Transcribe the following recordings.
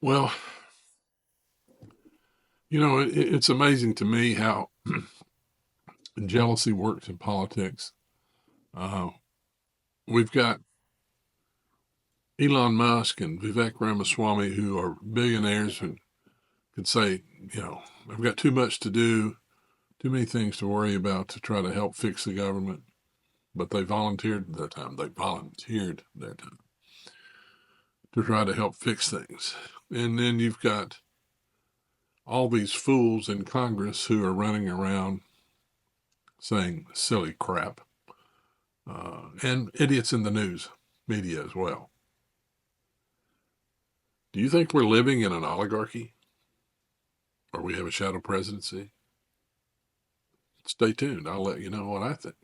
Well, it's amazing to me how jealousy works in politics. Uh, we've got Elon Musk and Vivek Ramaswamy, who are billionaires who could say, I've got too much to do, too many things to worry about to try to help fix the government. But they volunteered their time. They volunteered their time to try to help fix things. And then you've got all these fools in Congress who are running around saying silly crap, and idiots in the news media as well. Do you think we're living in an oligarchy or we have a shadow presidency? Stay tuned. I'll let you know what I think.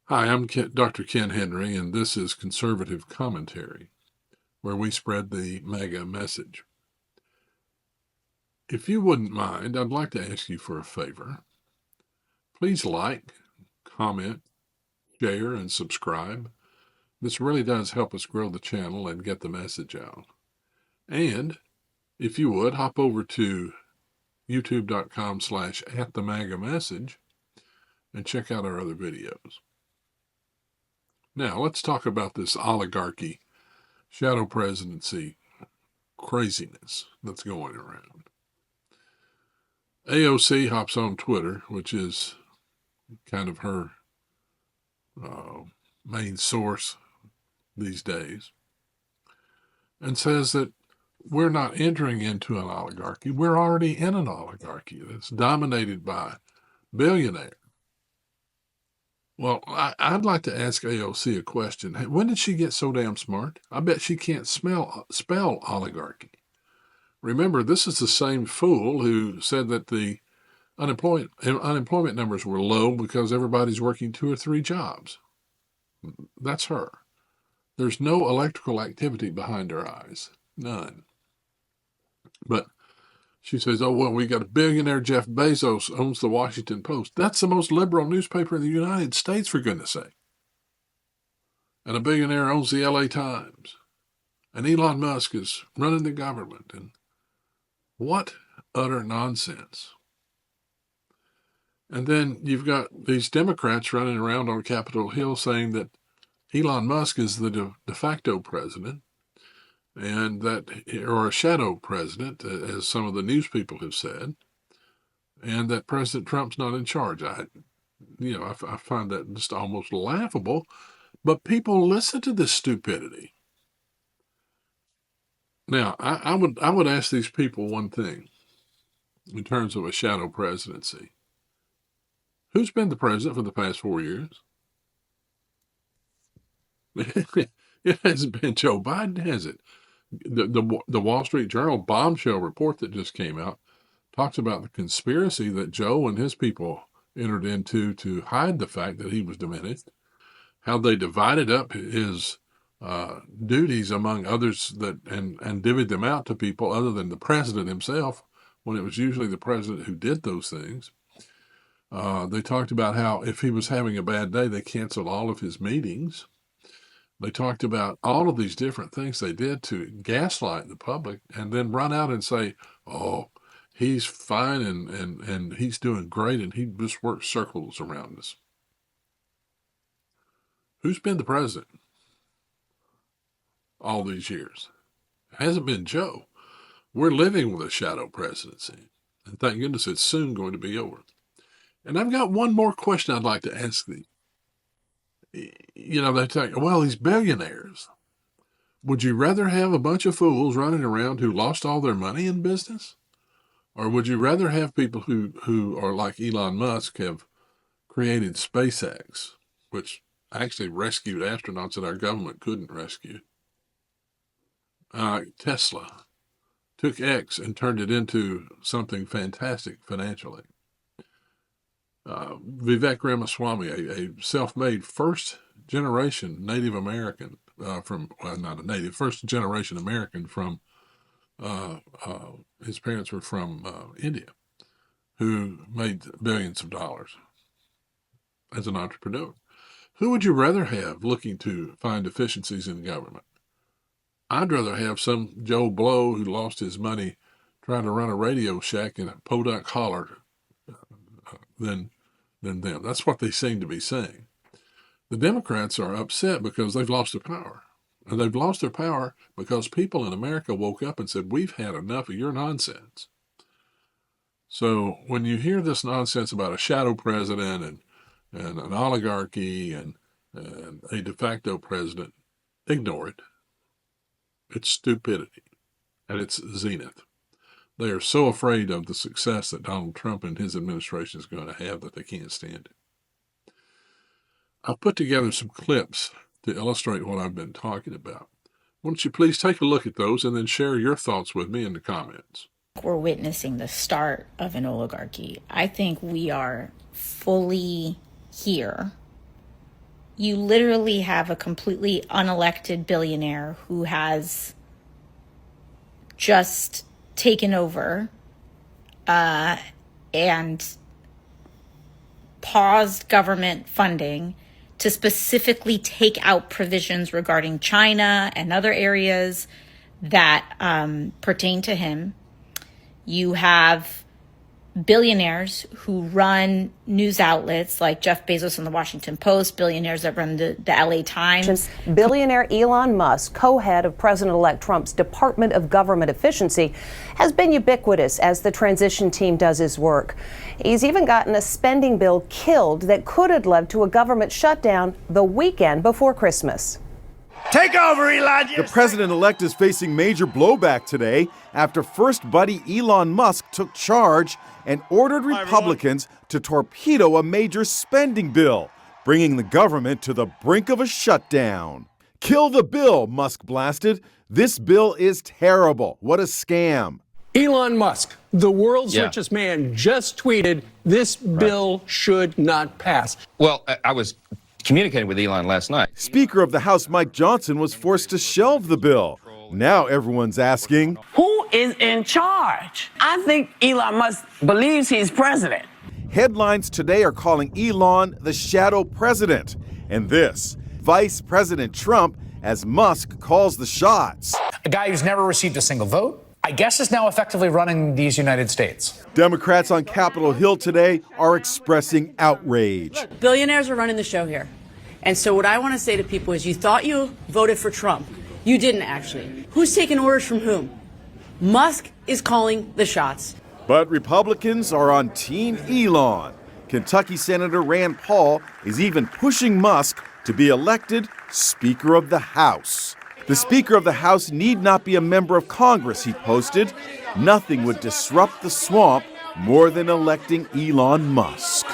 Hi, I'm Dr. Ken Henry, and this is Conservative Commentary, where we spread the MAGA message. If you wouldn't mind, I'd like to ask you for a favor. Please like, comment, share, and subscribe. This really does help us grow the channel and get the message out. And if you would, hop over to youtube.com/@themagamessage and check out our other videos. Now, let's talk about this oligarchy, shadow presidency craziness that's going around. AOC hops on Twitter, which is kind of her main source these days, and says that we're not entering into an oligarchy. We're already in an oligarchy that's dominated by billionaires. Well, I'd like to ask AOC a question. When did she get so damn smart? I bet she can't spell oligarchy. Remember, this is the same fool who said that the unemployment numbers were low because everybody's working 2 or 3 jobs. That's her. There's no electrical activity behind her eyes. None. But she says, oh, well, we got a billionaire, Jeff Bezos, owns the Washington Post. That's the most liberal newspaper in the United States, for goodness sake. And a billionaire owns the LA Times. And Elon Musk is running the government. And what utter nonsense. And then you've got these Democrats running around on Capitol Hill saying that Elon Musk is the de facto president, and that, or a shadow president, as some of the news people have said, and that President Trump's not in charge. I find that just almost laughable, but people listen to this stupidity. Now, I would ask these people one thing in terms of a shadow presidency. Who's been the president for the past 4 years? It hasn't been Joe Biden, has it? The Wall Street Journal bombshell report that just came out talks about the conspiracy that Joe and his people entered into to hide the fact that he was diminished, how they divided up his duties among others and divvied them out to people other than the president himself, when it was usually the president who did those things. They talked about how if he was having a bad day, they canceled all of his meetings. They talked about all of these different things they did to gaslight the public and then run out and say, oh, he's fine and he's doing great and he just works circles around us. Who's been the president all these years? It hasn't been Joe. We're living with a shadow presidency. And thank goodness it's soon going to be over. And I've got one more question I'd like to ask thee. They talk, well, these billionaires. Would you rather have a bunch of fools running around who lost all their money in business? Or would you rather have people who are like Elon Musk, have created SpaceX, which actually rescued astronauts that our government couldn't rescue? Tesla took X and turned it into something fantastic financially. Vivek Ramaswamy, a self-made first-generation Native American not a native, first-generation American from, his parents were from India, who made billions of dollars as an entrepreneur. Who would you rather have looking to find efficiencies in government? I'd rather have some Joe Blow who lost his money trying to run a Radio Shack in a Podunk Holler than them. That's what they seem to be saying. The Democrats are upset because they've lost their power. And they've lost their power because people in America woke up and said, we've had enough of your nonsense. So when you hear this nonsense about a shadow president and an oligarchy and a de facto president, ignore it. It's stupidity at its zenith. They are so afraid of the success that Donald Trump and his administration is going to have that they can't stand it. I've put together some clips to illustrate what I've been talking about. Won't you please take a look at those and then share your thoughts with me in the comments? We're witnessing the start of an oligarchy. I think we are fully here. You literally have a completely unelected billionaire who has just taken over and paused government funding to specifically take out provisions regarding China and other areas that pertain to him. You have billionaires who run news outlets like Jeff Bezos and the Washington Post, billionaires that run the LA Times. Billionaire Elon Musk, co-head of President-elect Trump's Department of Government Efficiency, has been ubiquitous as the transition team does his work. He's even gotten a spending bill killed that could have led to a government shutdown the weekend before Christmas. Take over, Elon. The president-elect is facing major blowback today after First Buddy Elon Musk took charge and ordered Republicans to torpedo a major spending bill, bringing the government to the brink of a shutdown. Kill the bill, Musk blasted. This bill is terrible. What a scam. Elon Musk, the world's richest man, just tweeted this bill should not pass. Well, I was communicating with Elon last night. Speaker of the House Mike Johnson was forced to shelve the bill. Now everyone's asking, who is in charge? I think Elon Musk believes he's president. Headlines today are calling Elon the Shadow President. And this, Vice President Trump as Musk calls the shots. A guy who's never received a single vote, I guess, is now effectively running these United States. Democrats on Capitol Hill today are expressing outrage. Look, billionaires are running the show here. And so what I want to say to people is you thought you voted for Trump. You didn't actually. Who's taking orders from whom? Musk is calling the shots. But Republicans are on Team Elon. Kentucky Senator Rand Paul is even pushing Musk to be elected Speaker of the House. The Speaker of the House need not be a member of Congress, he posted. Nothing would disrupt the swamp more than electing Elon Musk.